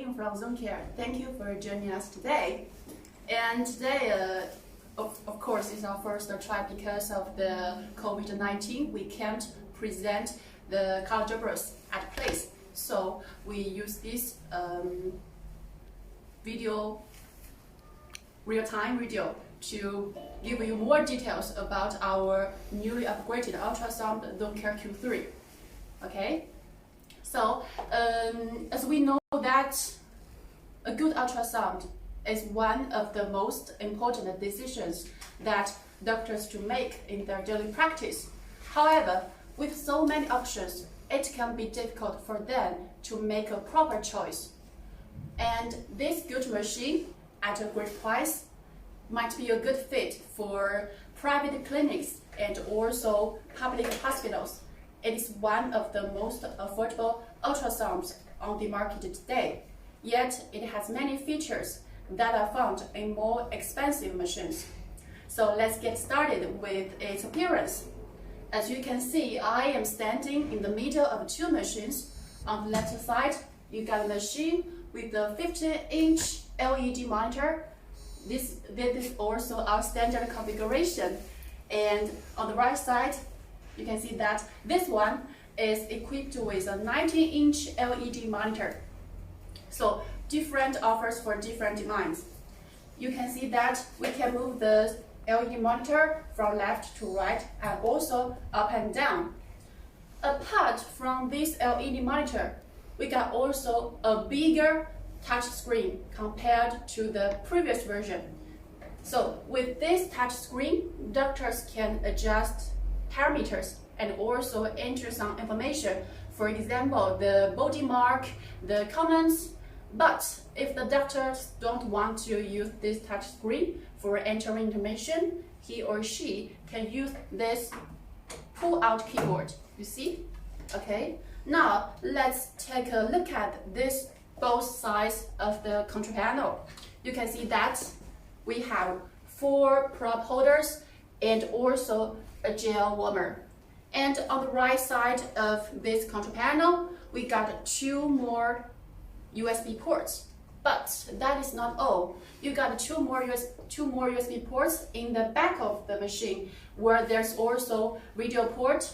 Celine from Zoncare. Thank you for joining us today. And today, of course, is our first try because of the COVID-19. We can't present the color droppers at place. So we use this real-time video to give you more details about our newly upgraded ultrasound Zoncare-Q3. Okay? So, as we know that a good ultrasound is one of the most important decisions that doctors to make in their daily practice. However, with so many options, it can be difficult for them to make a proper choice. And this good machine at a great price might be a good fit for private clinics and also public hospitals. It is one of the most affordable ultrasounds on the market today, yet it has many features that are found in more expensive machines. So let's get started with its appearance. As you can see, I am standing in the middle of two machines. On the left side, you got a machine with a 15-inch LED monitor. This is also our standard configuration. And on the right side, you can see that this one is equipped with a 19-inch LED monitor. So different offers for different demands. You can see that we can move the LED monitor from left to right and also up and down. Apart from this LED monitor, we got also a bigger touch screen compared to the previous version. So with this touch screen, doctors can adjust parameters and also enter some information, for example, the body mark, the comments. But if the doctors don't want to use this touch screen for entering information, he or she can use this pull-out keyboard. You see? Okay. Now let's take a look at this both sides of the control panel. You can see that we have 4 prop holders and also a gel warmer. And on the right side of this control panel, we got 2 more USB ports. But that is not all. You got two more USB ports in the back of the machine, where there's also video port,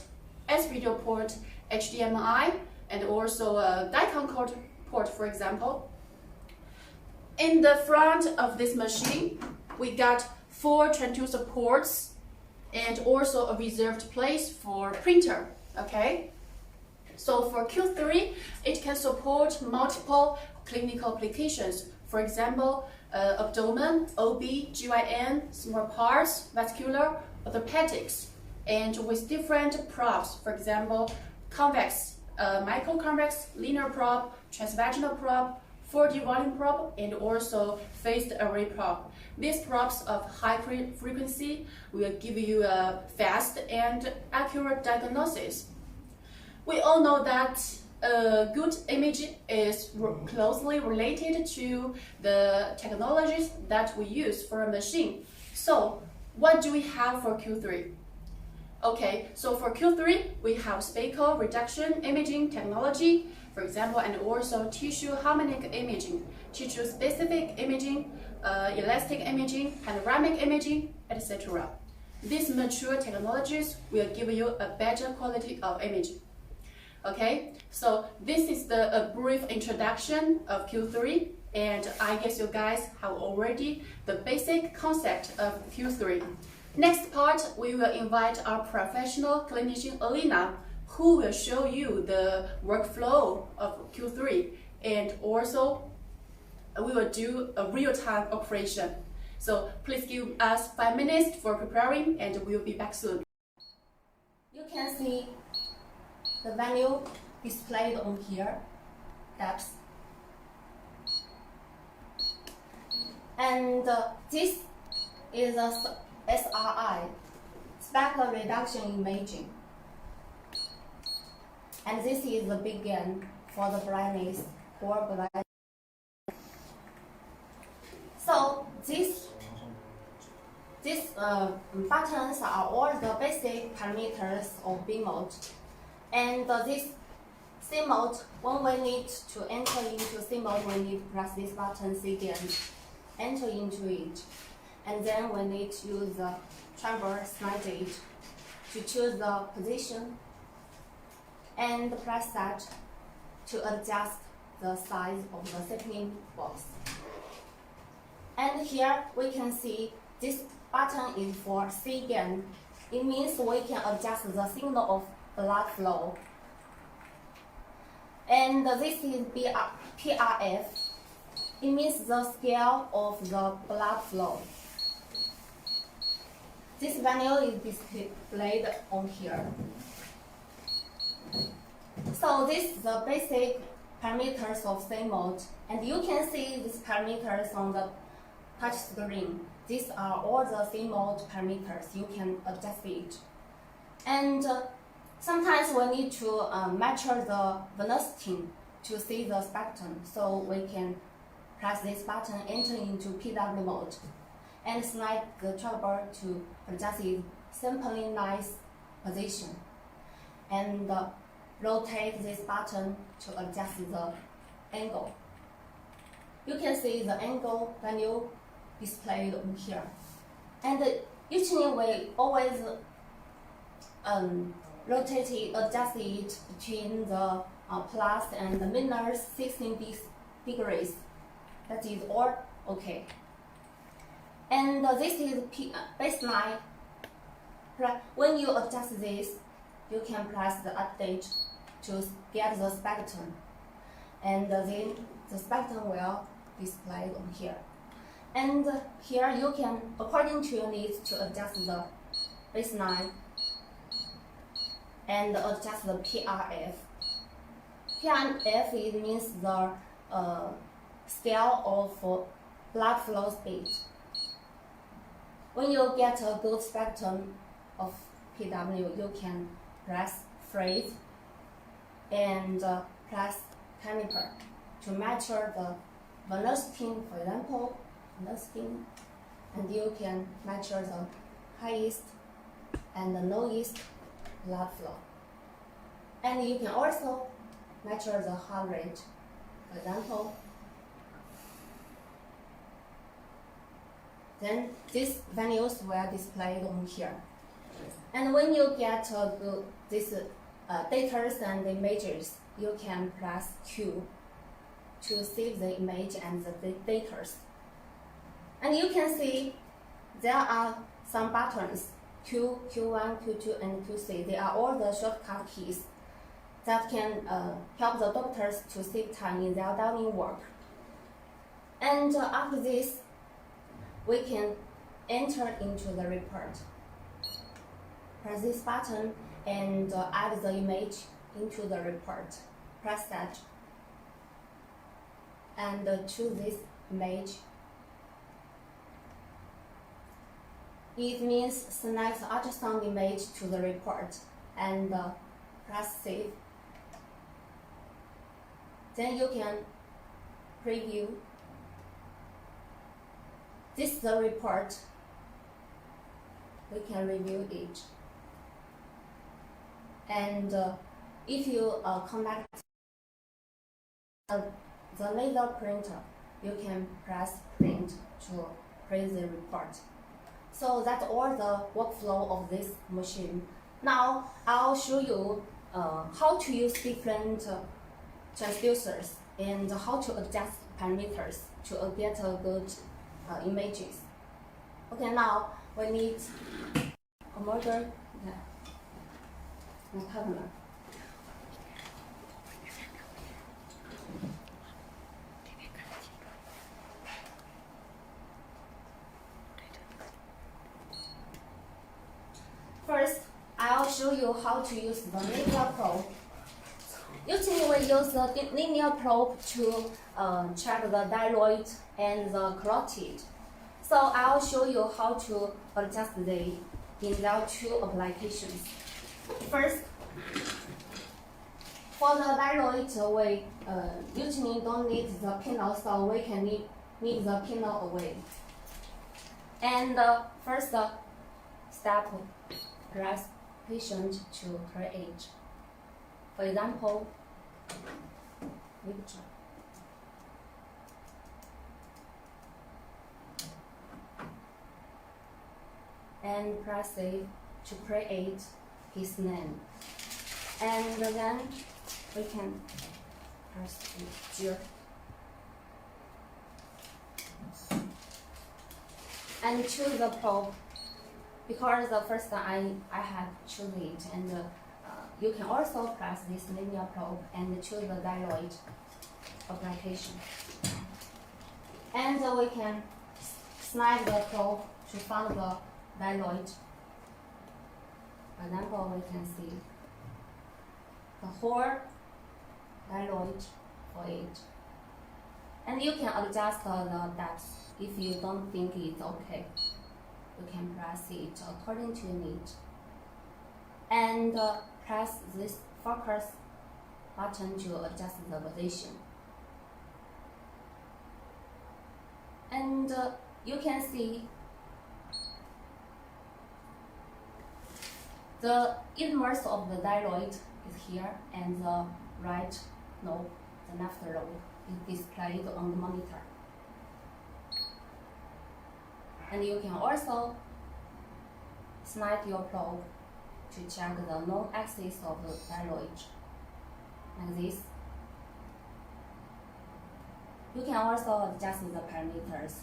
S-video port, HDMI, and also a Dicom port, for example. In the front of this machine, we got 4 transducer ports and also a reserved place for printer. Okay. So for Q3, it can support multiple clinical applications. For example, abdomen, OB, GYN, small parts, vascular, orthopedics, and with different props. For example, convex, microconvex, linear prop, transvaginal prop, 4D volume prop, and also phased array prop. These props of high frequency will give you a fast and accurate diagnosis. We all know that good image is closely related to the technologies that we use for a machine. So what do we have for Q3? Okay, so for Q3, we have spatial reduction imaging technology, for example, and also tissue harmonic imaging, tissue-specific imaging, elastic imaging, panoramic imaging, etc. These mature technologies will give you a better quality of imaging. Okay, so this is a brief introduction of Q3, and I guess you guys have already the basic concept of Q3. Next part, we will invite our professional clinician Alina, who will show you the workflow of Q3, and also we will do a real-time operation. So please give us 5 minutes for preparing, and we'll be back soon. You can see the value displayed on here, depth. And this is a SRI, spectral reduction imaging. And this is the big gain for the blindness or blind. So these buttons are all the basic parameters of B mode. And C mode, when we need to enter into C mode, we need to press this button C again, enter into it. And then we need to use the traverse slide it to choose the position and press that to adjust the size of the setting box. And here we can see this button is for C again. It means we can adjust the signal of blood flow. And this is PRF. It means the scale of the blood flow. This value is displayed on here. So this is the basic parameters of C mode, and you can see these parameters on the touch screen. These are all the C mode parameters. You can adjust it. And sometimes we need to measure the velocity to see the spectrum. So we can press this button, enter into PW mode, and slide the trackball to adjust its simply nice position. And rotate this button to adjust the angle. You can see the angle value displayed on here. And usually we always rotate it, adjust it between the plus and the minus 16 degrees. That is all okay. And this is baseline. When you adjust this, you can press the update to get the spectrum. And then the spectrum will display on here. And here you can, according to your needs, to adjust the baseline and adjust the PRF. PRF it means the scale of blood flow speed. When you get a good spectrum of PW, you can press freeze and press caliper to measure the velocity, for example, velocity, and you can measure the highest and the lowest blood flow. And you can also measure the heart rate, for example. Then these values will display on here. And when you get these data and images, you can press Q to save the image and the data. And you can see there are some buttons, Q, Q1, Q2, and Q3. They are all the shortcut keys that can help the doctors to save time in their daily work. And after this, we can enter into the report. Press this button and add the image into the report. Press that and choose this image. It means select ultrasound image to the report and press save. Then you can preview. This is the report. We can review it. And if you connect the laser printer, you can press print to print the report. So that's all the workflow of this machine. Now I'll show you how to use different transducers and how to adjust parameters to get a good images. Okay, now we need a model. First, I'll show you how to use the linear probe. Usually we use the linear probe to check the thyroid and the carotid. So I'll show you how to adjust them in their two applications. First, for the thyroid, we usually don't need the panel, so we can need the panel away. And first step, press patient to her age. For example, picture. And press save to create his name. And then we can press here. And choose the probe, because the first time I have chosen it, and you can also press this linear probe and choose the dialoid application. And we can snap the probe to find the dialoid. For example, we can see the whole dialoid for it. And you can adjust the depth if you don't think it's okay. You can press it according to your need. And press this focus button to adjust the position. And you can see the inverse of the dialoid is here, and the right lobe, the left lobe, is displayed on the monitor. And you can also snap your probe to check the known axis of the dialoid, like this. You can also adjust the parameters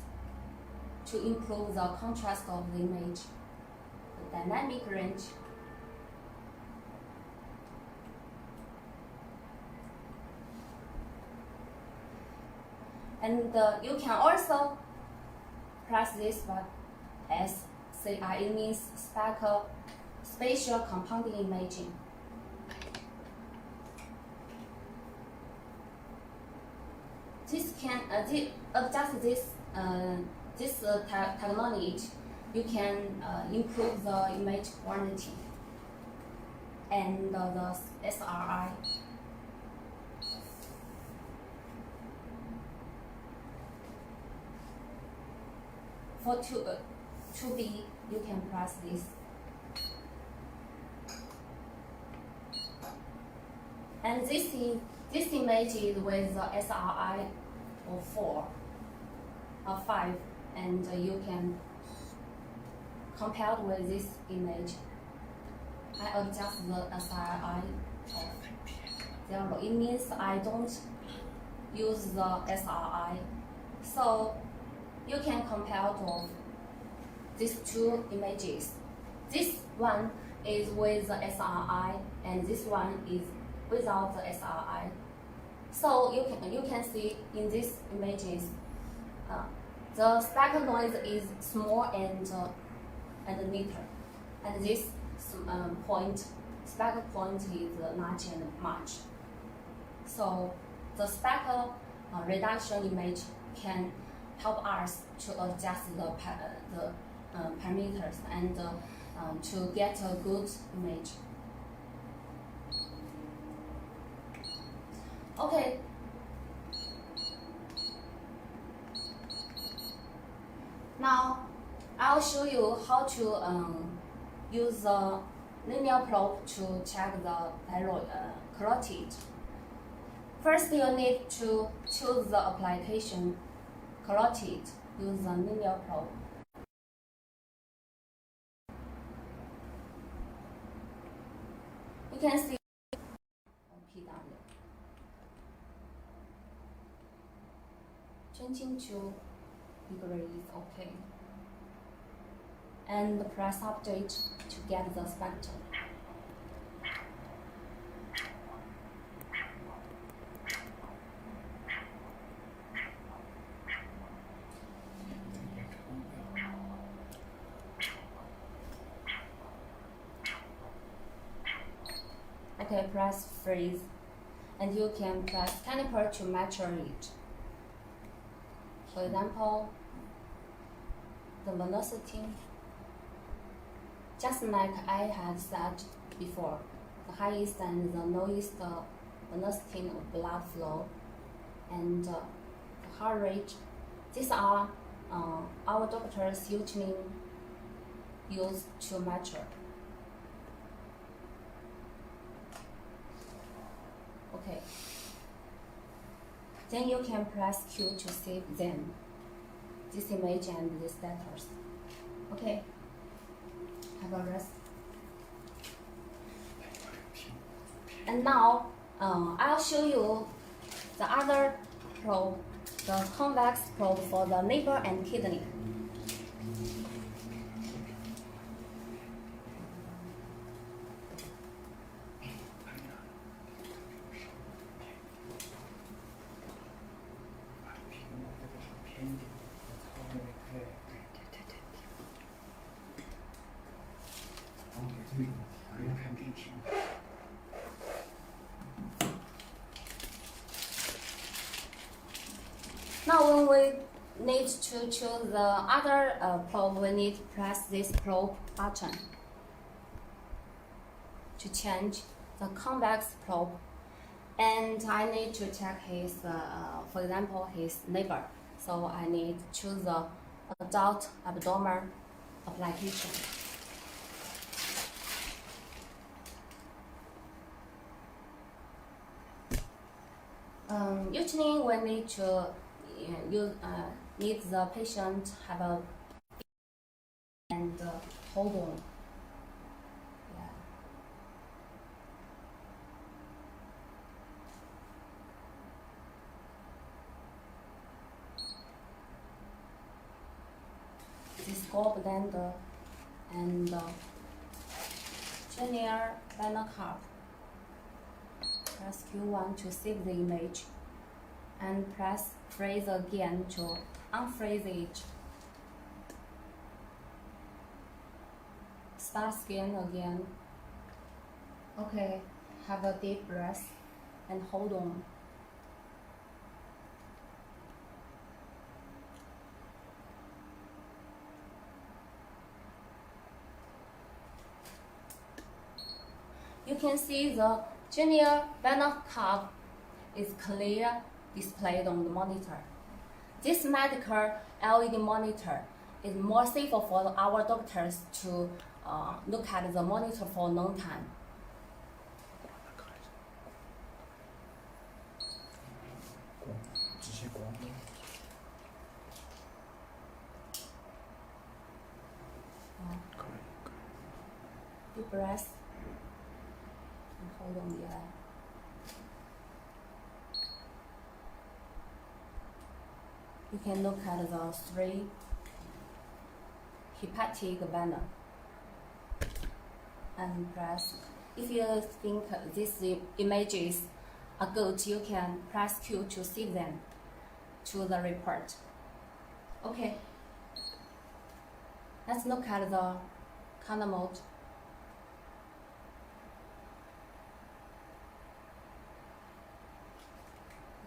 to improve the contrast of the image, the dynamic range, and you can also press this button SCI. It means spatial compounding imaging. This can adjust this technology. You can improve the image quality and the SRI. For 2B, you can press this. And this image is with the SRI of 4 or 5, and you can compare with this image. I adjust the SRI of 0. It means I don't use the SRI. So you can compare to these two images. This one is with the SRI, and this one is without the SRI. So you can see in these images, the speckle noise is small and neater, and this speckle point is large and much. So the speckle reduction image can help us to adjust the parameters and to get a good image. Okay. Now I'll show you how to use the linear probe to check the carotid. First, you need to choose the application carotid. Use the linear probe. You can see PW. Changing to degree is okay. And press update to get the spectrum. Okay, press freeze, and you can press caliper to measure it. For example, the velocity, just like I had said before, the highest and the lowest velocity of blood flow, and the heart rate. These are our doctors usually use to measure. Okay, Then you can press Q to save them, this image and this status. Okay, have a rest. And now I'll show you the other probe, the convex probe for the liver and kidney. Now when we need to choose the other probe, we need to press this probe button to change the convex probe. And I need to check his, for example, his liver. So I need to choose the adult abdominal application. Usually we need to need the patient have a and hold on. Yeah. This gallbladder and junior spinal cord. Press Q1 to save the image, and press freeze again to unfreeze it. Start scan again. Okay, have a deep breath and hold on. You can see the junior spinal cord is clear displayed on the monitor. This medical LED monitor is more safer for our doctors to look at the monitor for a long time. Deep breath and hold on the air. You can look at the 3 hepatic vein and press. If you think these images are good, you can press Q to save them to the report. Okay. Let's look at the color mode.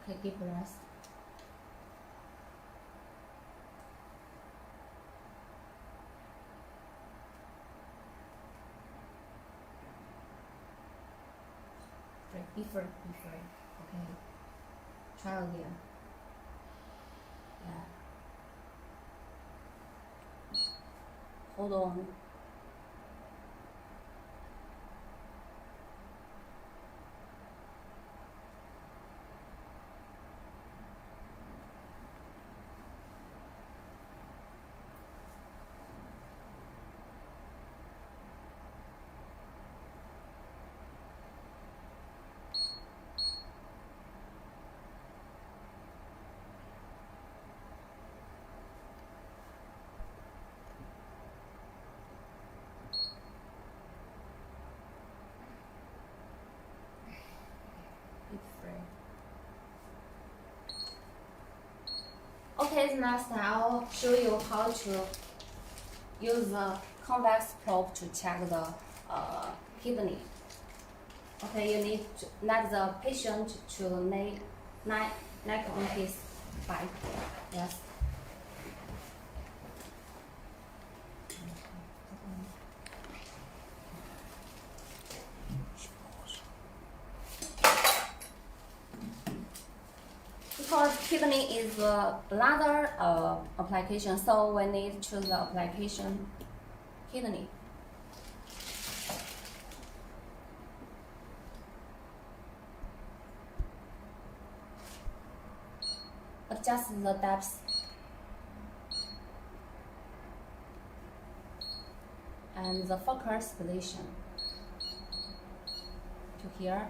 Okay, deep breath. Be free. Okay. Try again. Yeah. Hold on. Okay, next I'll show you how to use the convex probe to check the kidney. Okay, you need to let the patient to lay neck on his back. Yes. Because kidney is a bladder application, so we need to choose the application kidney. adjust the depth and the focus position to here.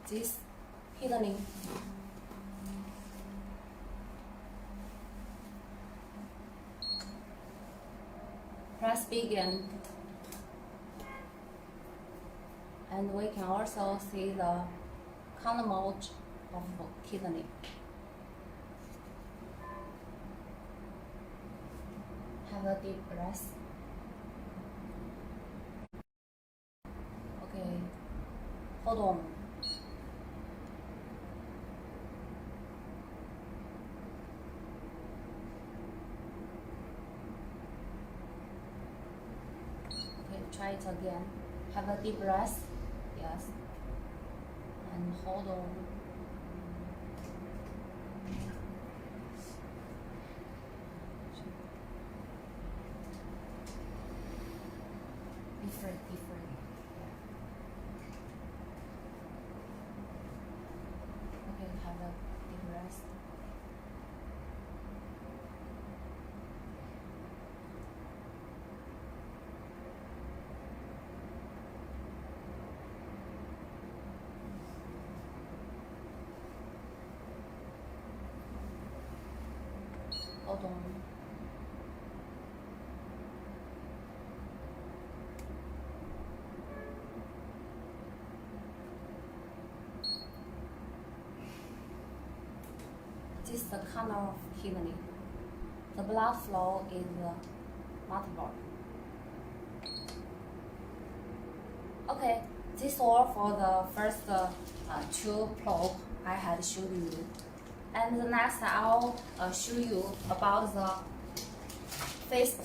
This hidden. Press begin, and we can also see the color mode of kidney. Have a deep breath. Okay, hold on. Try it again. Have a deep breath. Yes. And hold on. Be free, be free. Okay, have a deep breath. Hold on. This is the color of kidney. The blood flow is multiple. Okay, this all for the first two probe I had showed you. And the next I'll show you about the fixed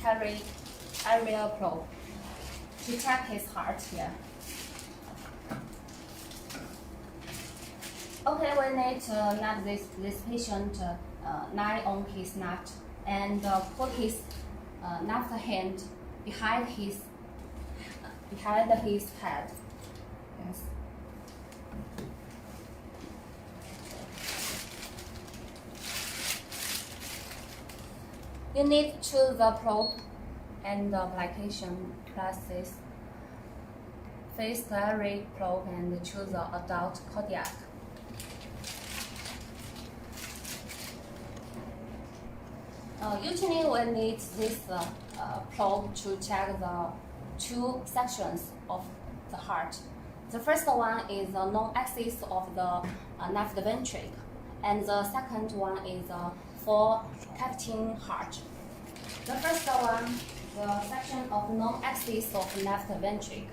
carry area probe to check his heart here. Okay, we need to let this patient lie on his neck and put his left hand behind his head. Yes. You need to choose the probe and the application. Press this phase array probe and choose the adult cardiac. Usually we need this probe to check the two sections of the heart. The first one is the non-axis of the left ventricle, and the second one is for captain heart. The first one, the section of non-axis of left ventricle.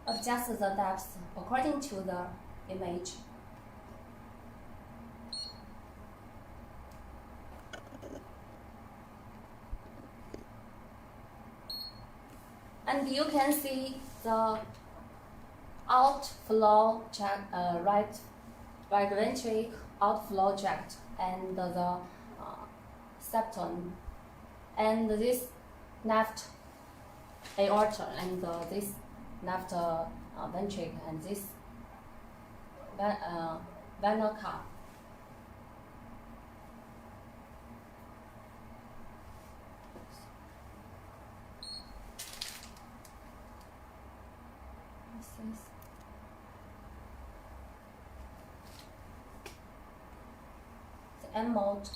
Adjust the depth according to the image. And you can see the outflow tract, right ventricle outflow tract, and the septum, and this left aorta, and this left ventricle, and this vena cava. The M mode.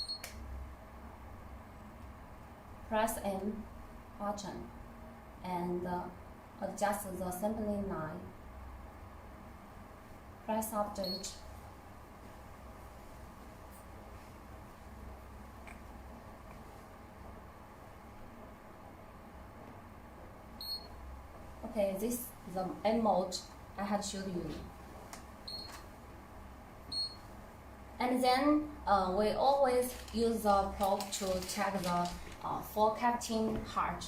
Press M button and adjust the sampling line. Press update. Okay, this is the M mode I had showed you. And then we always use the probe to check the forecasting heart.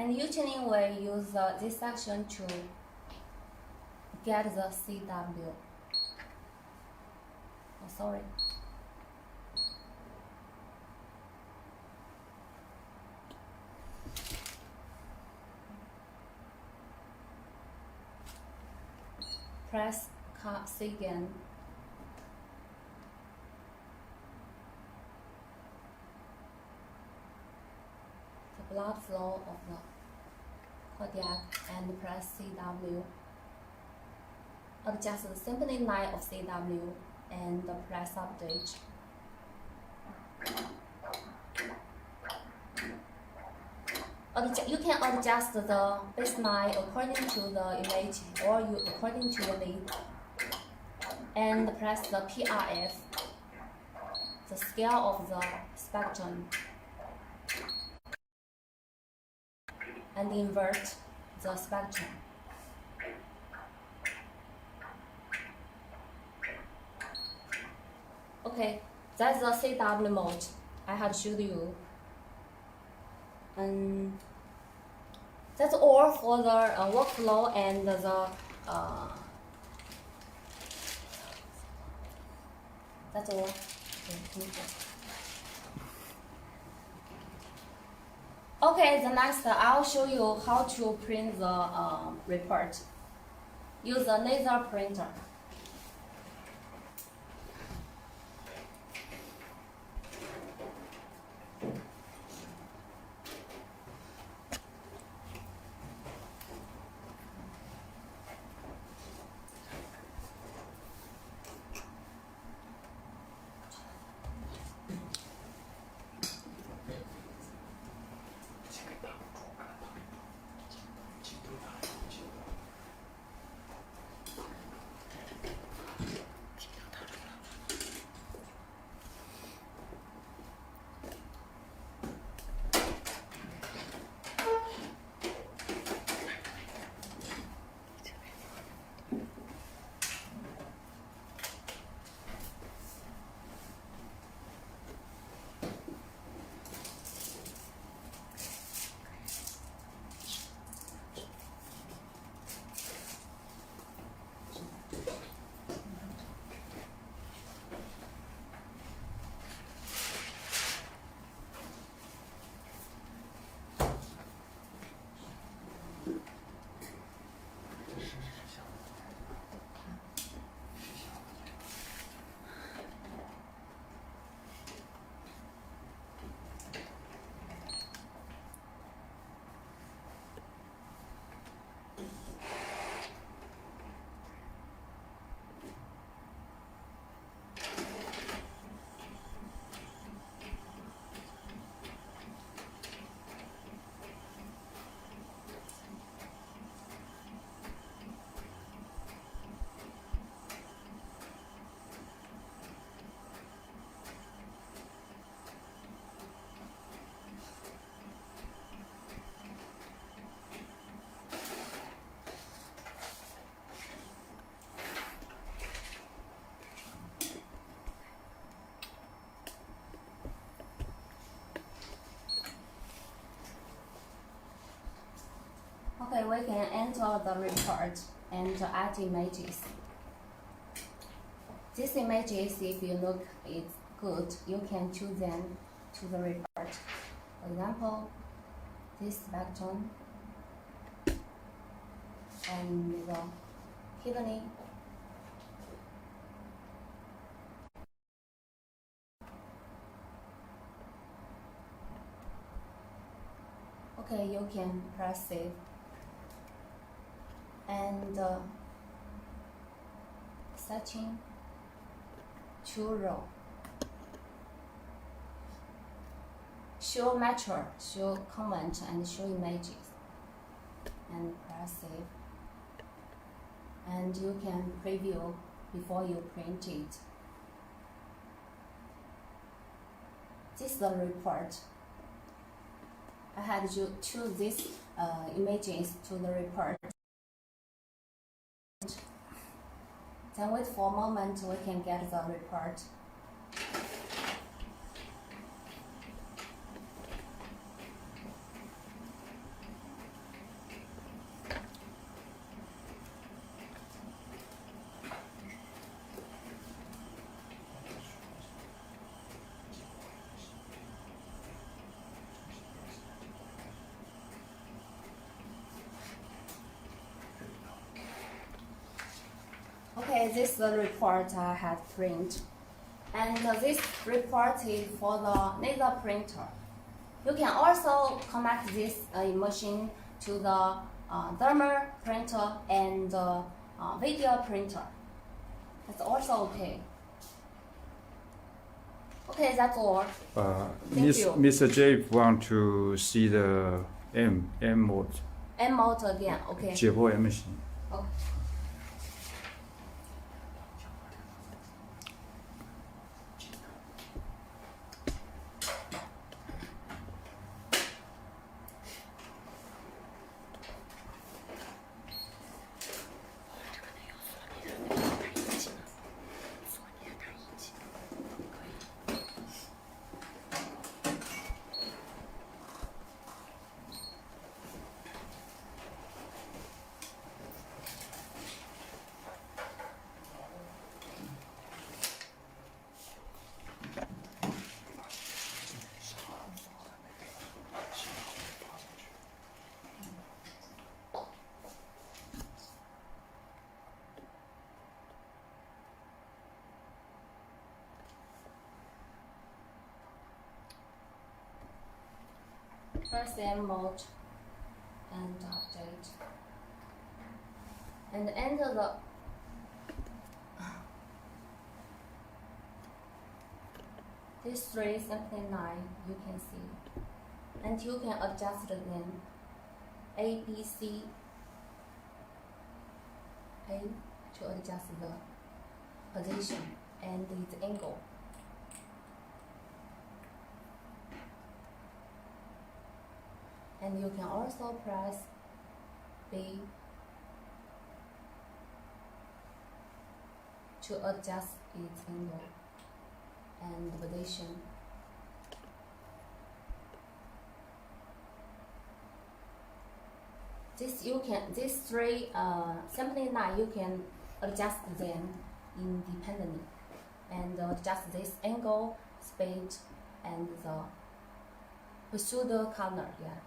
And usually we use this section to get the CW. Oh, sorry. Press C again. The blood flow of the cardiac and press CW. Adjust the sampling line of CW and press update. You can adjust the baseline according to the image or according to your need. And press the PRF, the scale of the spectrum, and invert the spectrum. Okay, that's the CW mode I had showed you. And that's all for the workflow and the that's all. Okay, the next I'll show you how to print the report. Use a laser printer. Okay, we can enter the report and add images. These images, if you look it's good, you can choose them to the report. For example, this spectrum and the kidney. Okay, you can press save. And searching to row. Show mature, show comment, and show images. And press save. And you can preview before you print it. This is the report. I had to choose these images to the report. Then wait for a moment, we can get the report. Okay, this is the report I had print. And this report is for the laser printer. You can also connect this machine to the thermal printer and video printer. That's also okay. Okay, that's all. Thank you. Mr. J want to see the M mode. M mode again, okay. 解剖 M 型。 Okay. First M mode and update. And enter the these three simply 9 you can see. And you can adjust them A, B, C, A to adjust the position and its angle. And you can also press B to adjust its angle and position. These three simply 9 you can adjust them independently and adjust this angle, speed, and the pseudo color. Yeah.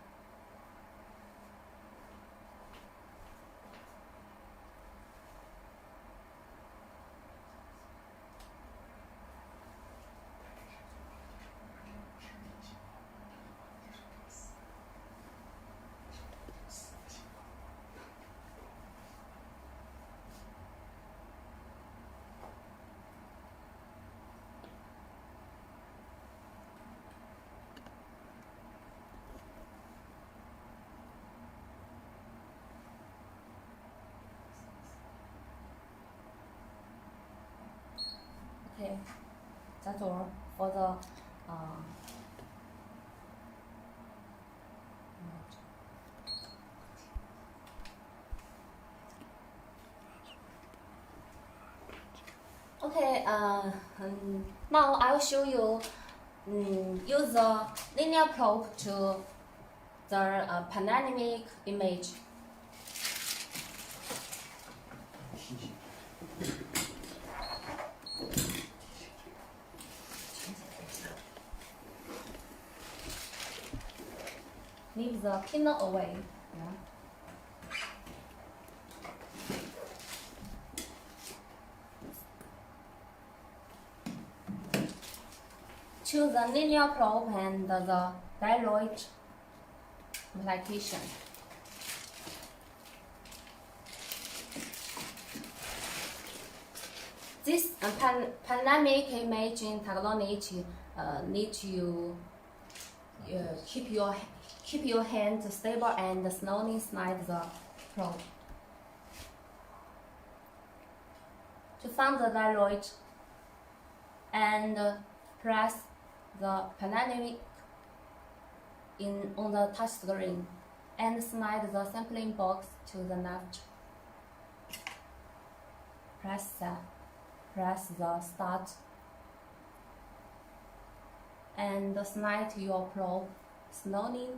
Okay, that's all for the okay, now I'll show you use the linear probe to the panoramic image. Leave the pinner away. Yeah. Choose the linear probe and the thyroid application. This panoramic imaging technology need to keep your hand stable and slowly slide the probe. To find the thyroid and press the panoramic on the touch screen and slide the sampling box to the left. Press the start and slide your probe slowly.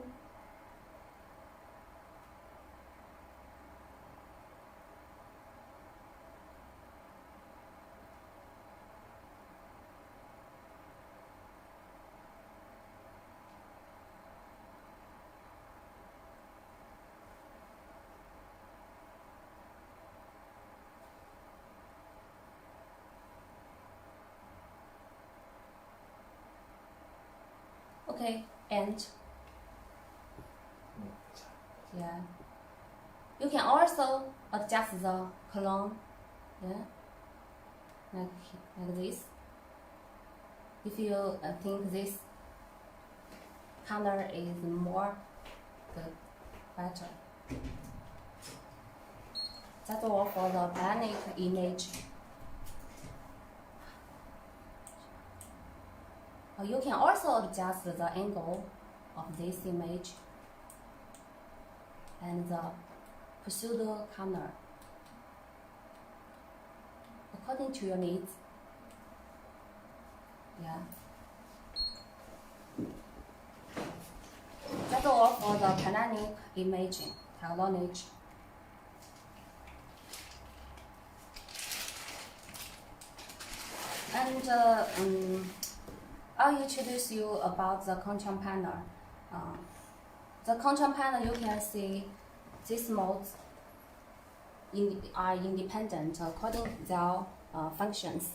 Okay, and yeah, you can also adjust the column, yeah, like this. If you think this color is more good, better. That's all for the panic image. You can also adjust the angle of this image and the pseudo color according to your needs. Yeah. That's all for the dynamic imaging technology. And I'll introduce you about the control panel. The control panel, you can see these modes are independent according to their functions.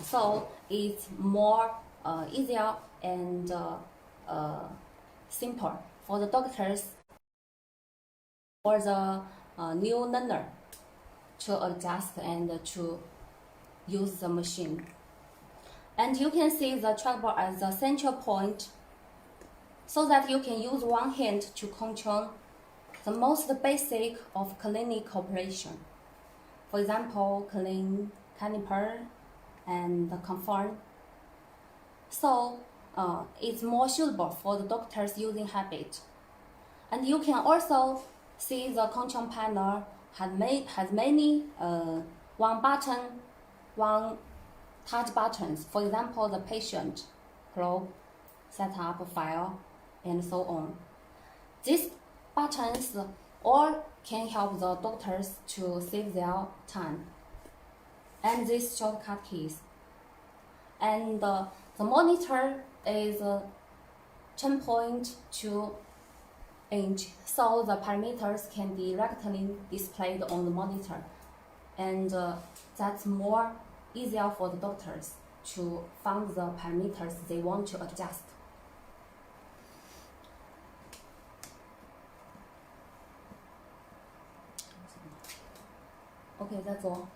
So it's more easier and simple for the doctors or the new learner to adjust and to use the machine. And you can see the trackball as the central point so that you can use one hand to control the most basic of clinic operation. For example, clean, caliper, and confirm. So it's more suitable for the doctors using habit. And you can also see the control panel has many one button, one touch buttons. For example, the patient, probe, setup, file, and so on. These buttons all can help the doctors to save their time. And these shortcut keys. And the monitor is 10.2 inch, so the parameters can be directly displayed on the monitor. And that's more easier for the doctors to find the parameters they want to adjust. Okay, that's all.